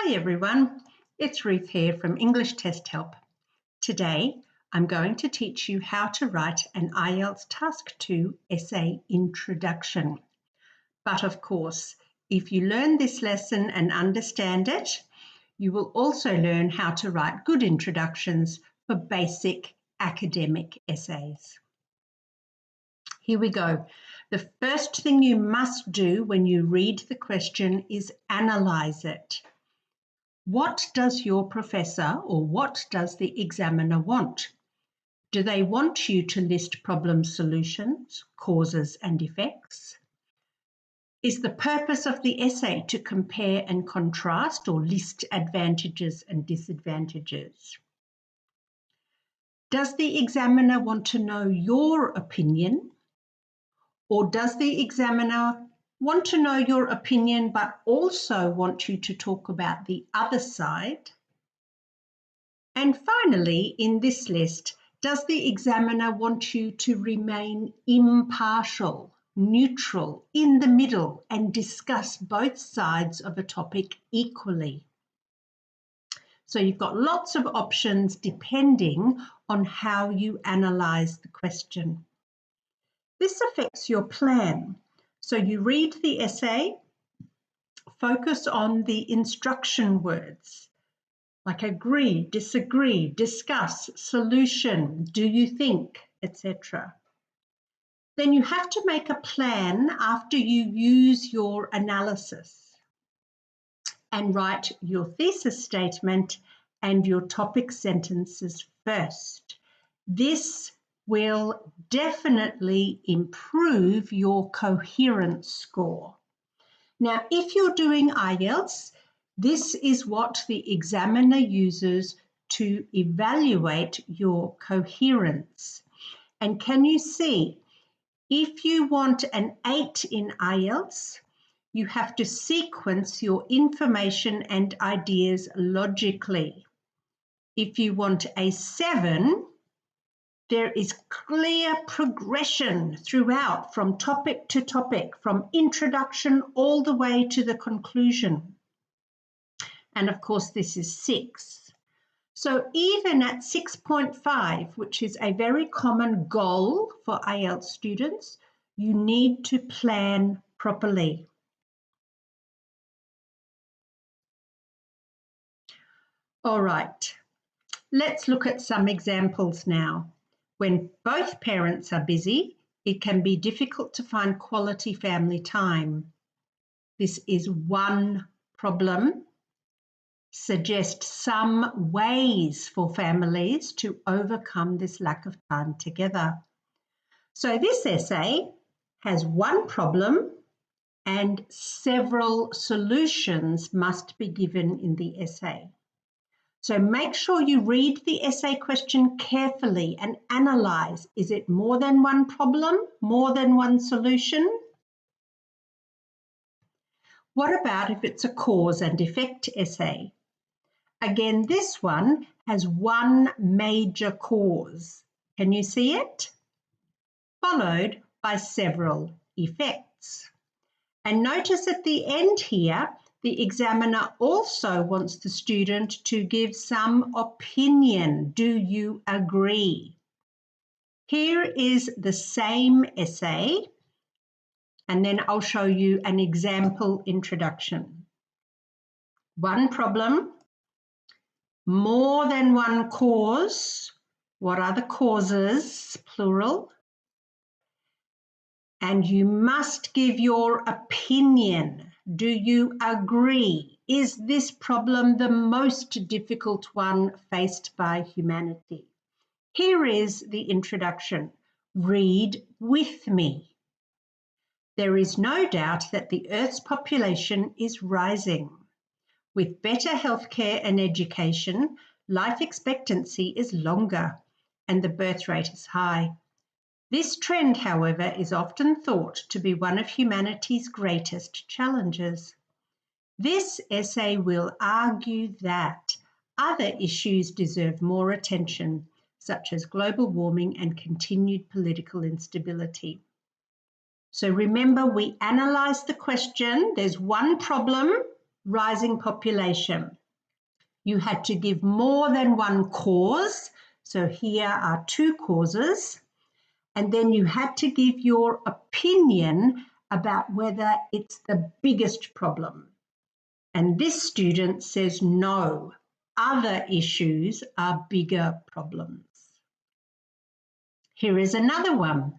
Hi everyone, it's Ruth here from English Test Help. Today I'm going to teach you how to write an IELTS Task 2 essay introduction. But of course, if you learn this lesson and understand it, you will also learn how to write good introductions for basic academic essays. Here we go. The first thing you must do when you read the question is analyse it. What does your professor or what does the examiner want? Do they want you to list problem solutions, causes and effects? Is the purpose of the essay to compare and contrast or list advantages and disadvantages? Does the examiner want to know your opinion? Or does the examiner want to know your opinion but also want you to talk about the other side? And finally, in this list, does the examiner want you to remain impartial, neutral, in the middle, and discuss both sides of a topic equally? So you've got lots of options depending on how you analyse the question. This affects your plan. So you read the essay, focus on the instruction words, like agree, disagree, discuss, solution, do you think, etc. Then you have to make a plan after you use your analysis and write your thesis statement and your topic sentences first. This will definitely improve your coherence score. Now, if you're doing IELTS, this is what the examiner uses to evaluate your coherence. And can you see, if you want an 8 in IELTS, you have to sequence your information and ideas logically. If you want a 7, there is clear progression throughout from topic to topic, from introduction all the way to the conclusion. And of course, this is 6. So even at 6.5, which is a very common goal for IELTS students, you need to plan properly. All right, let's look at some examples now. When both parents are busy, it can be difficult to find quality family time. This is one problem. Suggest some ways for families to overcome this lack of time together. So this essay has one problem and several solutions must be given in the essay. So make sure you read the essay question carefully and analyse. Is it more than one problem, more than one solution? What about if it's a cause and effect essay? Again, this one has one major cause. Can you see it? Followed by several effects. And notice at the end here, the examiner also wants the student to give some opinion. Do you agree? Here is the same essay, and then I'll show you an example introduction. One problem, more than one cause. What are the causes, plural? And you must give your opinion. Do you agree? Is this problem the most difficult one faced by humanity? Here is the introduction. Read with me. There is no doubt that the Earth's population is rising. With better healthcare and education, life expectancy is longer and the birth rate is high. This trend, however, is often thought to be one of humanity's greatest challenges. This essay will argue that other issues deserve more attention, such as global warming and continued political instability. So remember, we analyse the question. There's one problem rising population. You had to give more than one cause. So here are two causes. And then you had to give your opinion about whether it's the biggest problem. And this student says no, other issues are bigger problems. Here is another one.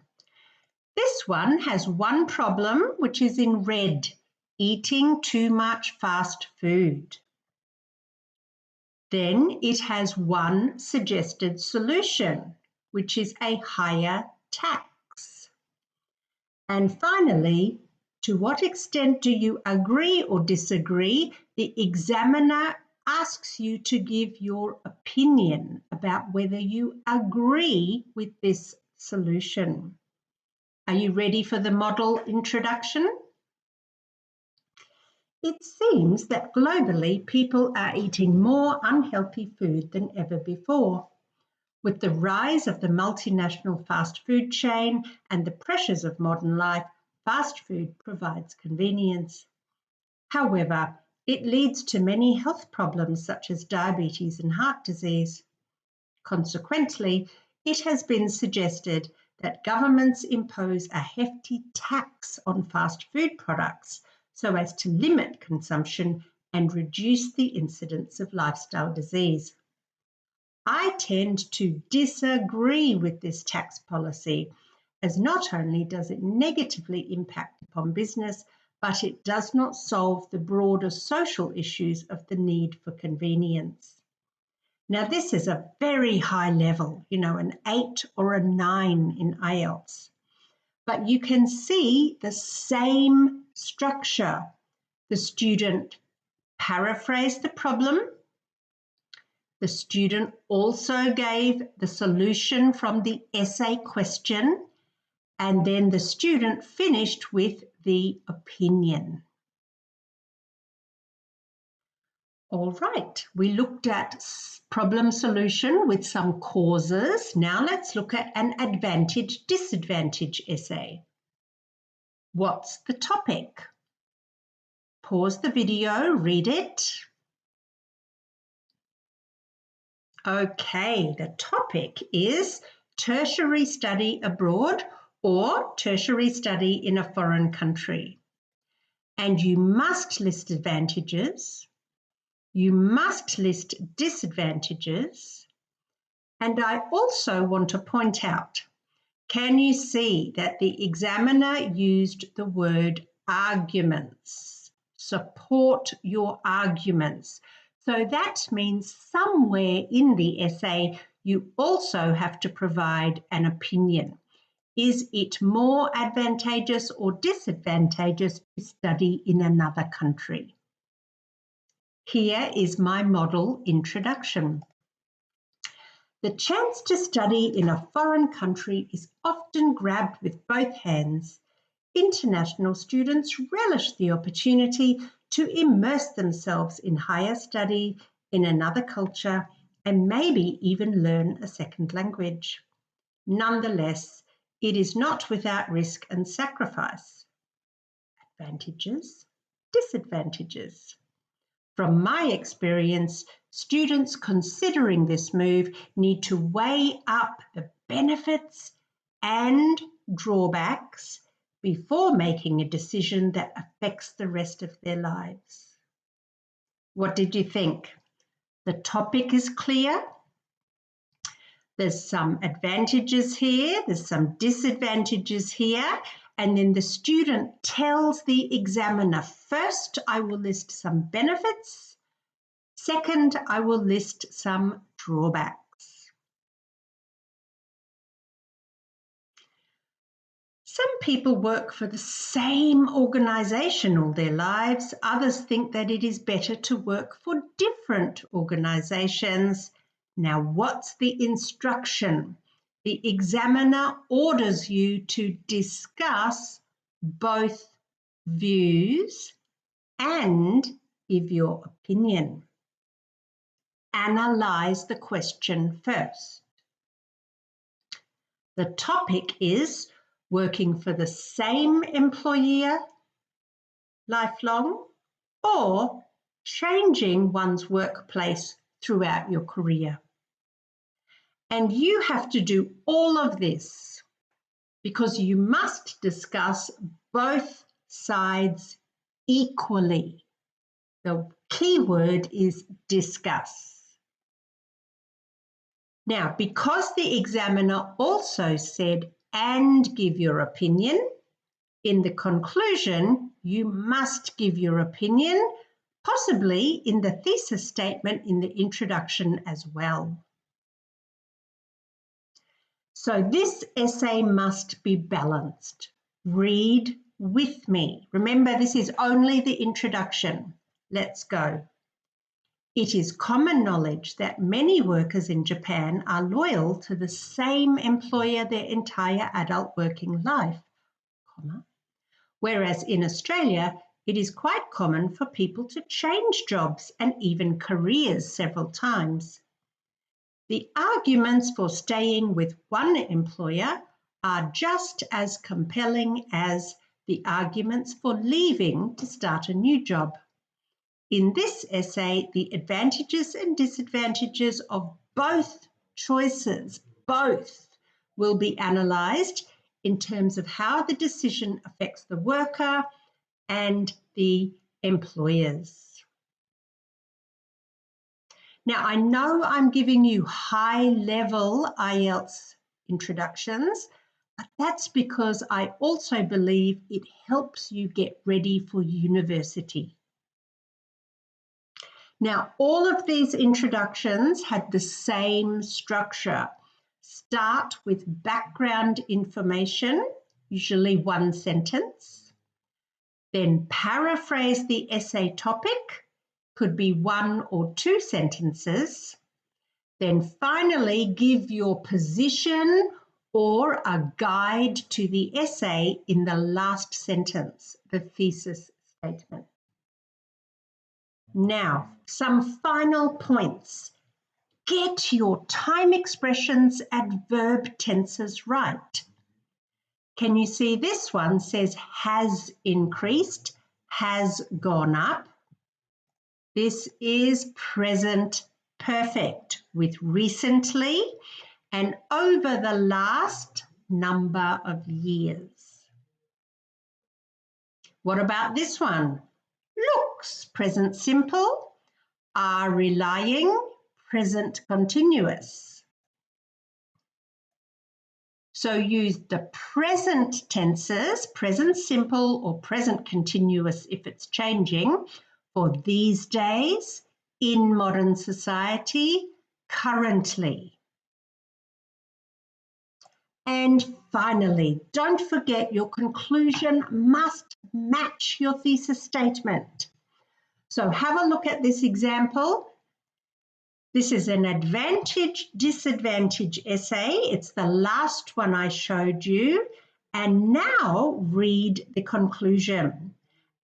This one has one problem, which is in red, eating too much fast food. Then it has one suggested solution, which is a higher tax. And finally, to what extent do you agree or disagree? The examiner asks you to give your opinion about whether you agree with this solution. Are you ready for the model introduction? It seems that globally people are eating more unhealthy food than ever before. With the rise of the multinational fast food chain and the pressures of modern life, fast food provides convenience. However, it leads to many health problems such as diabetes and heart disease. Consequently, it has been suggested that governments impose a hefty tax on fast food products so as to limit consumption and reduce the incidence of lifestyle disease. I tend to disagree with this tax policy, as not only does it negatively impact upon business, but it does not solve the broader social issues of the need for convenience. Now, this is a very high level, an 8 or a 9 in IELTS. But you can see the same structure. The student paraphrased the problem. The student also gave the solution from the essay question, and then the student finished with the opinion. All right, we looked at problem solution with some causes. Now let's look at an advantage-disadvantage essay. What's the topic? Pause the video, read it. Okay, the topic is tertiary study abroad or tertiary study in a foreign country. And you must list advantages, you must list disadvantages, and I also want to point out, can you see that the examiner used the word arguments? Support your arguments. So that means somewhere in the essay, you also have to provide an opinion. Is it more advantageous or disadvantageous to study in another country? Here is my model introduction. The chance to study in a foreign country is often grabbed with both hands. International students relish the opportunity to immerse themselves in higher study in another culture and maybe even learn a second language. Nonetheless, it is not without risk and sacrifice. Advantages, disadvantages. From my experience, students considering this move need to weigh up the benefits and drawbacks before making a decision that affects the rest of their lives. What did you think? The topic is clear. There's some advantages here, there's some disadvantages here, and then the student tells the examiner, first, I will list some benefits. Second, I will list some drawbacks. Some people work for the same organisation all their lives. Others think that it is better to work for different organisations. Now, what's the instruction? The examiner orders you to discuss both views and give your opinion. Analyse the question first. The topic is working for the same employer lifelong or changing one's workplace throughout your career. And you have to do all of this because you must discuss both sides equally. The key word is discuss. Now, because the examiner also said, and give your opinion, in the conclusion, you must give your opinion, possibly in the thesis statement in the introduction as well. So this essay must be balanced. Read with me. Remember, this is only the introduction. Let's go. It is common knowledge that many workers in Japan are loyal to the same employer their entire adult working life, whereas in Australia, it is quite common for people to change jobs and even careers several times. The arguments for staying with one employer are just as compelling as the arguments for leaving to start a new job. In this essay, the advantages and disadvantages of both choices, will be analysed in terms of how the decision affects the worker and the employers. Now, I know I'm giving you high-level IELTS introductions, but that's because I also believe it helps you get ready for university. Now, all of these introductions had the same structure. Start with background information, usually one sentence. Then paraphrase the essay topic, could be 1 or 2 sentences. Then finally give your position or a guide to the essay in the last sentence, the thesis statement. Now, some final points. Get your time expressions and verb tenses right. Can you see this one says has increased, has gone up? This is present perfect with recently and over the last number of years. What about this one? Looks, present simple, are relying, present continuous. So use the present tenses, present simple or present continuous if it's changing, for these days, in modern society, currently. And finally, don't forget your conclusion must match your thesis statement. So have a look at this example. This is an advantage-disadvantage essay. It's the last one I showed you. And now read the conclusion.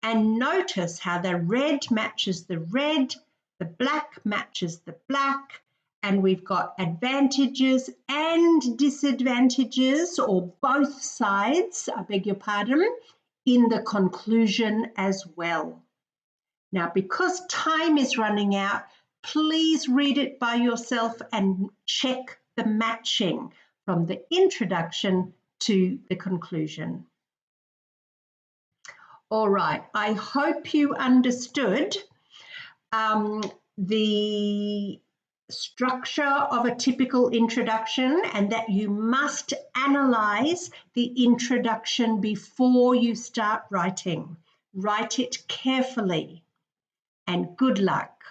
And notice how the red matches the red, the black matches the black, and we've got advantages and disadvantages, or both sides, I beg your pardon, in the conclusion as well. Now, because time is running out, please read it by yourself and check the matching from the introduction to the conclusion. All right, I hope you understood the structure of a typical introduction and that you must analyse the introduction before you start writing. Write it carefully and good luck.